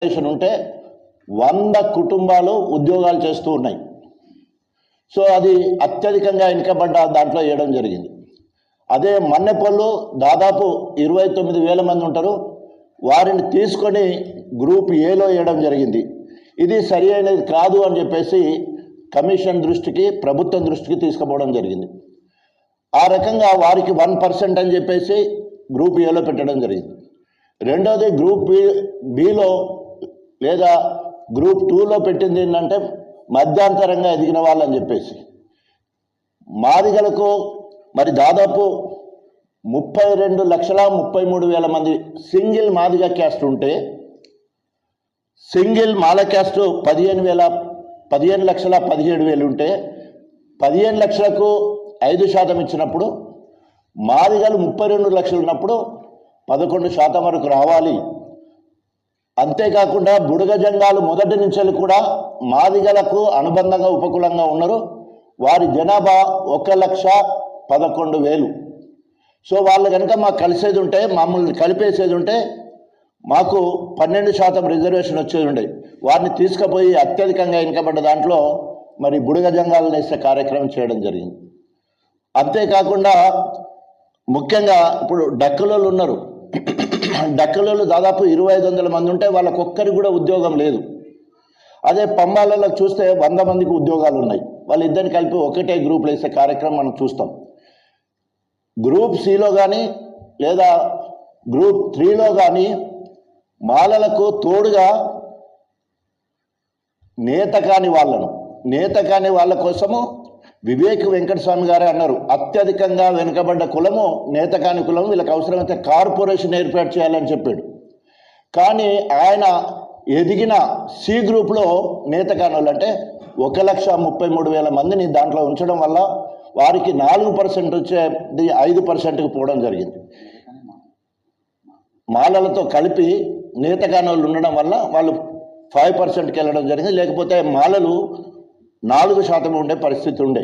ఉంటే 100 కుటుంబాలు ఉద్యోగాలు చేస్తూ ఉన్నాయి. సో అది అత్యధికంగా వెనుకబడ్డ దాంట్లో వేయడం జరిగింది. అదే మన్నెపల్లు దాదాపు 29,000 మంది ఉంటారు, వారిని తీసుకొని గ్రూప్ ఏలో వేయడం జరిగింది. ఇది సరి అయినది కాదు అని చెప్పేసి కమిషన్ దృష్టికి, ప్రభుత్వం దృష్టికి తీసుకుపోవడం జరిగింది. ఆ రకంగా వారికి 1% అని చెప్పేసి గ్రూప్ ఏలో పెట్టడం జరిగింది. రెండోది గ్రూప్ బిలో లేదా గ్రూప్ 2లో పెట్టింది ఏంటంటే మధ్యాంతరంగా ఎదిగిన వాళ్ళని చెప్పేసి మాదిగలకు మరి దాదాపు 32,33,000 మంది సింగిల్ మాదిగ క్యాస్ట్ ఉంటే, సింగిల్ మాల క్యాస్ట్ 15,17,000 ఉంటే 15 లక్షలకు 5% ఇచ్చినప్పుడు మాదిగలు 32 లక్షలు ఉన్నప్పుడు 11% వరకు రావాలి. అంతేకాకుండా బుడగ జంగాలు మొదటి నుంచి కూడా మాదిగలకు అనుబంధంగా ఉపకులంగా ఉన్నారు. వారి జనాభా 1,11,000. సో వాళ్ళు కనుక మాకు కలిసేది ఉంటే, మమ్మల్ని కలిపేసేది ఉంటే మాకు 12% రిజర్వేషన్ వచ్చేది ఉండే. వారిని తీసుకుపోయి అత్యధికంగా వెనుకబడ్డ దాంట్లో మరి బుడగ జంగాలను వేసే కార్యక్రమం చేయడం జరిగింది. అంతేకాకుండా ముఖ్యంగా ఇప్పుడు డక్కులోళ్ళు ఉన్నారు. డక్కులోళ్ళు దాదాపు 2,500 మంది ఉంటే వాళ్ళకొక్కరికి కూడా ఉద్యోగం లేదు. అదే పంబాలలో చూస్తే 100 మందికి ఉద్యోగాలు ఉన్నాయి. వాళ్ళిద్దరిని కలిపి ఒకటే గ్రూప్లో వేసే కార్యక్రమం మనం చూస్తాం. గ్రూప్ సిలో కానీ లేదా గ్రూప్ 3లో కానీ మాలలకు తోడుగా నేత కాని వాళ్ళ కోసము వివేక్ వెంకటస్వామి గారే అన్నారు, అత్యధికంగా వెనుకబడ్డ కులము నేతకాని కులం, వీళ్ళకి అవసరమైతే కార్పొరేషన్ ఏర్పాటు చేయాలని చెప్పాడు. కానీ ఆయన ఎదిగిన సి గ్రూప్లో నేతకాని వాళ్ళు అంటే 1,33,000 మందిని దాంట్లో ఉంచడం వల్ల వారికి 4% వచ్చేది 5%కి పోవడం జరిగింది. మాలలతో కలిపి నేతకాని వాళ్ళు ఉండడం వల్ల వాళ్ళు 5%కి వెళ్ళడం జరిగింది. లేకపోతే మాలలు 4% ఉండే పరిస్థితి ఉండే.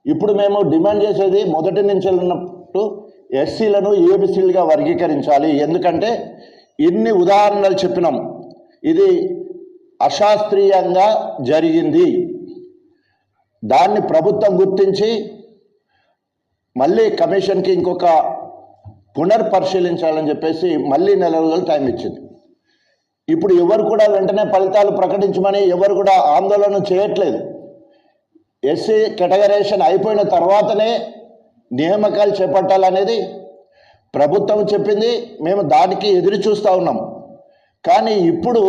ఇప్పుడు మేము డిమాండ్ చేసేది మొదటి నుంచి ఉన్నట్టు ఎస్సీలను ఏబిసీలుగా వర్గీకరించాలి. ఎందుకంటే ఇన్ని ఉదాహరణలు చెప్పినాం, ఇది అశాస్త్రీయంగా జరిగింది. దాన్ని ప్రభుత్వం గుర్తించి మళ్ళీ కమిషన్కి ఇంకొక పునర్పరిశీలించాలని చెప్పేసి మళ్ళీ 4 రోజులు టైం ఇచ్చింది. ఇప్పుడు ఎవరు కూడా వెంటనే ఫలితాలు ప్రకటించమని ఎవరు కూడా ఆందోళన చేయట్లేదు. ఎస్సీ కేటగరైజేషన్ అయిపోయిన తర్వాతనే నియామకాలు చేపట్టాలనేది ప్రభుత్వం చెప్పింది. మేము దానికి ఎదురు చూస్తూ ఉన్నాం. కానీ ఇప్పుడు